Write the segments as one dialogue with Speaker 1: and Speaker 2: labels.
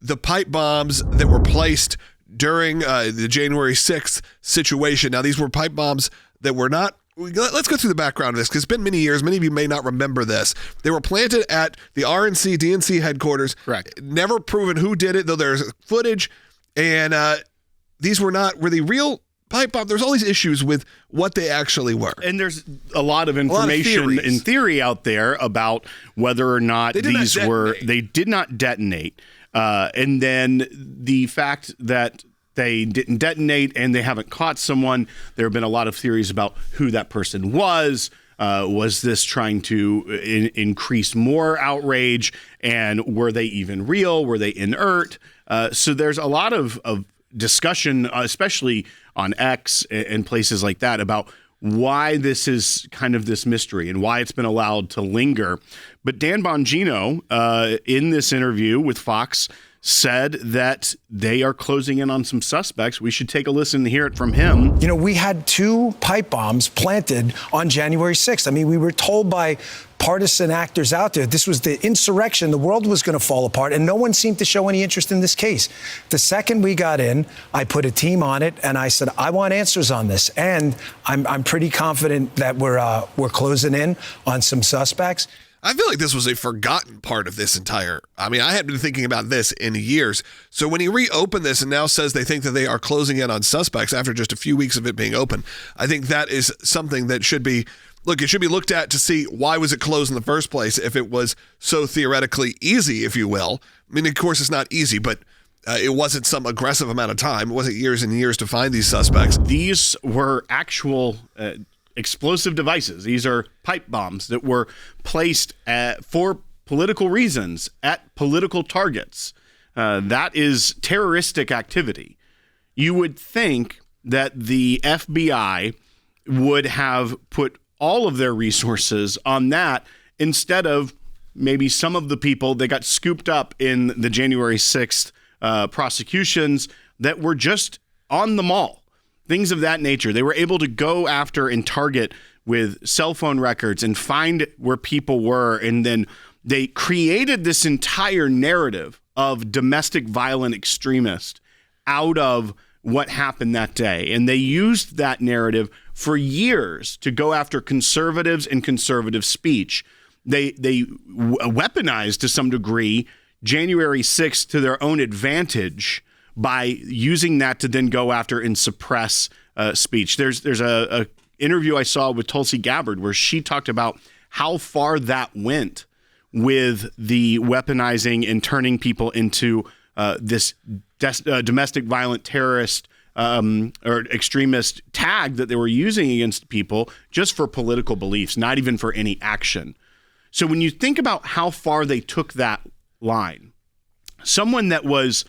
Speaker 1: the pipe bombs that were placed during the January 6th situation. Now, these were pipe bombs that were not. Let's go through the background of this, because it's been many years. Many of you may not remember this. They were planted at the RNC, DNC headquarters.
Speaker 2: Correct.
Speaker 1: Never proven who did it, though there's footage. And these were they real pipe bombs? There's all these issues with what they actually were.
Speaker 2: And there's a lot of information in theory out there about whether or not they did not detonate. And then the fact that they didn't detonate and they haven't caught someone, there have been a lot of theories about who that person was. Was this trying to increase more outrage? And were they even real? Were they inert? So there's a lot of discussion, especially on X and places like that, about why this is kind of this mystery and why it's been allowed to linger. But Dan Bongino, in this interview with Fox, said that they are closing in on some suspects. We should take a listen and hear it from him.
Speaker 3: You know, we had 2 pipe bombs planted on January 6th. I mean, we were told by partisan actors out there this was the insurrection, the world was going to fall apart, and no one seemed to show any interest in this case. The second we got in, I put a team on it, and I said, I want answers on this. And I'm pretty confident that we're closing in on some suspects.
Speaker 1: I feel like this was a forgotten part of this entire. I mean, I had been thinking about this in years. So when he reopened this and now says they think that they are closing in on suspects after just a few weeks of it being open, I think that is something that should be, it should be looked at to see why was it closed in the first place if it was so theoretically easy, if you will. I mean, of course, it's not easy, but it wasn't some aggressive amount of time. It wasn't years and years to find these suspects.
Speaker 2: These were actual explosive devices. These are pipe bombs that were placed for political reasons at political targets. That is terroristic activity. You would think that the FBI would have put all of their resources on that instead of maybe some of the people that got scooped up in the January 6th prosecutions that were just on the mall. Things of that nature. They were able to go after and target with cell phone records and find where people were. And then they created this entire narrative of domestic violent extremist out of what happened that day. And they used that narrative for years to go after conservatives and conservative speech. They weaponized to some degree January 6th to their own advantage by using that to then go after and suppress speech. There's a interview I saw with Tulsi Gabbard where she talked about how far that went with the weaponizing and turning people into this domestic violent terrorist or extremist tag that they were using against people just for political beliefs, not even for any action. So when you think about how far they took that line, someone that was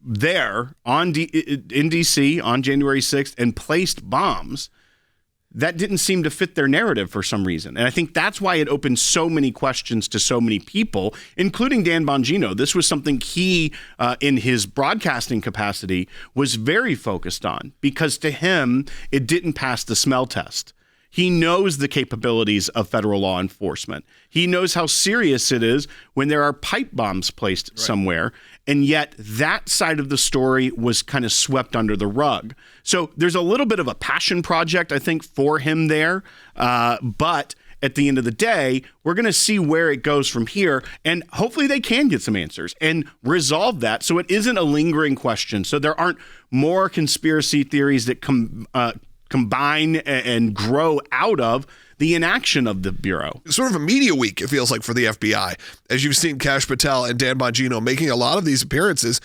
Speaker 2: there in D.C. on January 6th and placed bombs, that didn't seem to fit their narrative for some reason. And I think that's why it opened so many questions to so many people, including Dan Bongino. This was something he, in his broadcasting capacity, was very focused on because to him, it didn't pass the smell test. He knows the capabilities of federal law enforcement. He knows how serious it is when there are pipe bombs placed somewhere. And yet that side of the story was kind of swept under the rug. So there's a little bit of a passion project, I think, for him there. But at the end of the day, we're going to see where it goes from here. And hopefully they can get some answers and resolve that so it isn't a lingering question. So there aren't more conspiracy theories that combine and grow out of the inaction of the Bureau.
Speaker 1: Sort of a media week, it feels like, for the FBI, as you've seen Kash Patel and Dan Bongino making a lot of these appearances,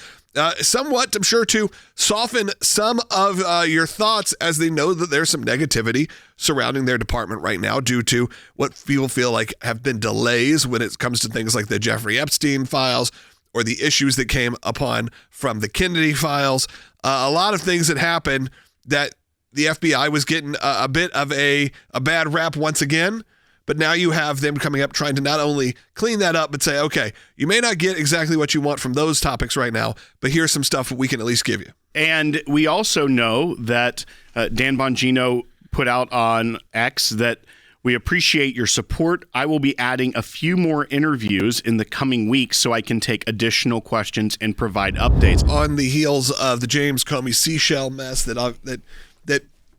Speaker 1: somewhat, I'm sure, to soften some of your thoughts as they know that there's some negativity surrounding their department right now due to what people feel like have been delays when it comes to things like the Jeffrey Epstein files or the issues that came upon from the Kennedy files. A lot of things that happened that the FBI was getting a bit of a bad rap once again, but now you have them coming up trying to not only clean that up, but say, okay, you may not get exactly what you want from those topics right now, but here's some stuff we can at least give you.
Speaker 2: And we also know that Dan Bongino put out on X that We appreciate your support. I will be adding a few more interviews in the coming weeks so I can take additional questions and provide updates.
Speaker 1: On the heels of the James Comey seashell mess that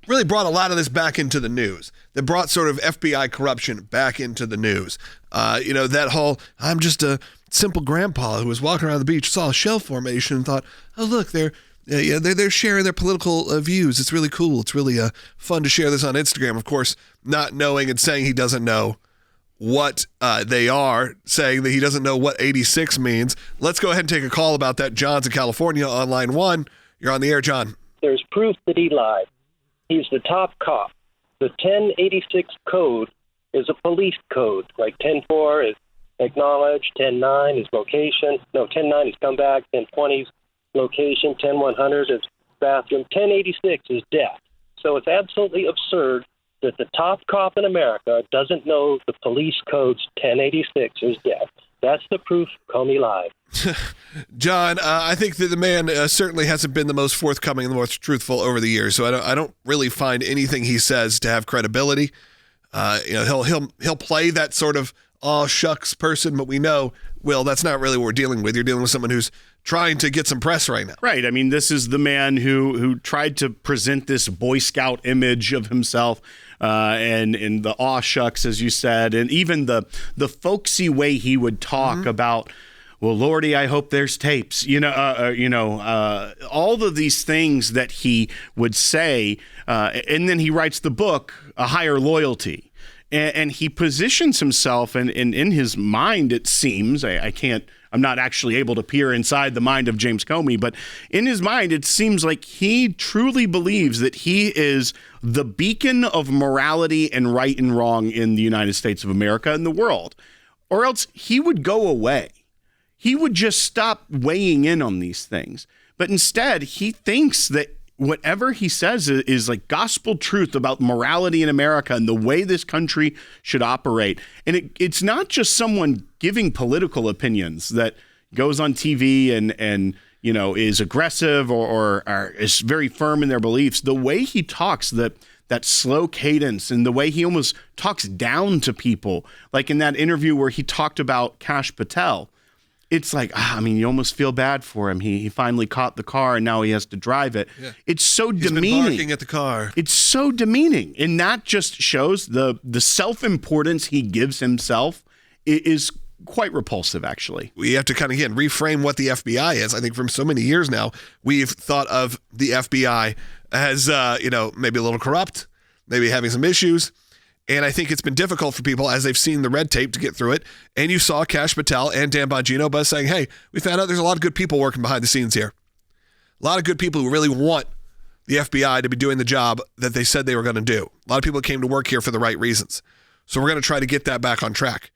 Speaker 1: really brought a lot of this back into the news, that brought sort of FBI corruption back into the news. That whole, I'm just a simple grandpa who was walking around the beach, saw a shell formation and thought, oh, look, they're sharing their political views. It's really cool. It's really fun to share this on Instagram. Of course, not knowing and saying he doesn't know what they are, saying that he doesn't know what 86 means. Let's go ahead and take a call about that. John's in California on line 1. You're on the air, John.
Speaker 4: There's proof that he lied. He's the top cop. The 1086 code is a police code. Like 10-4 is acknowledge, 10-9 is location. No, 10-9 is come back, 10-20 is location, 10-100 is bathroom, 1086 is death. So it's absolutely absurd that the top cop in America doesn't know the police code's 1086 is death. That's the proof Comey lied.
Speaker 1: John, I think that the man certainly hasn't been the most forthcoming and the most truthful over the years. So I don't really find anything he says to have credibility. He'll play that sort of aw shucks person, but we know, Will, that's not really what we're dealing with. You're dealing with someone who's trying to get some press right now.
Speaker 2: Right. I mean, this is the man who tried to present this Boy Scout image of himself, and the aw shucks, as you said, and even the folksy way he would talk about, well, Lordy, I hope there's tapes. All of these things that he would say, and then he writes the book, A Higher Loyalty. And he positions himself, and in his mind, it seems, I'm not actually able to peer inside the mind of James Comey, but in his mind, it seems like he truly believes that he is the beacon of morality and right and wrong in the United States of America and the world. Or else he would go away. He would just stop weighing in on these things. But instead, he thinks that whatever he says is like gospel truth about morality in America and the way this country should operate. And it's not just someone giving political opinions that goes on TV and is aggressive or is very firm in their beliefs. The way he talks, that slow cadence, and the way he almost talks down to people, like in that interview where he talked about Kash Patel. It's like, you almost feel bad for him. He finally caught the car and now he has to drive it. Yeah. It's so demeaning.
Speaker 1: He's been barking at the car.
Speaker 2: It's so demeaning. And that just shows the self-importance he gives himself is quite repulsive, actually.
Speaker 1: We have to kind of, again, reframe what the FBI is. I think from so many years now, we've thought of the FBI as, maybe a little corrupt, maybe having some issues. And I think it's been difficult for people as they've seen the red tape to get through it. And you saw Kash Patel and Dan Bongino both saying, hey, we found out there's a lot of good people working behind the scenes here. A lot of good people who really want the FBI to be doing the job that they said they were going to do. A lot of people came to work here for the right reasons. So we're going to try to get that back on track.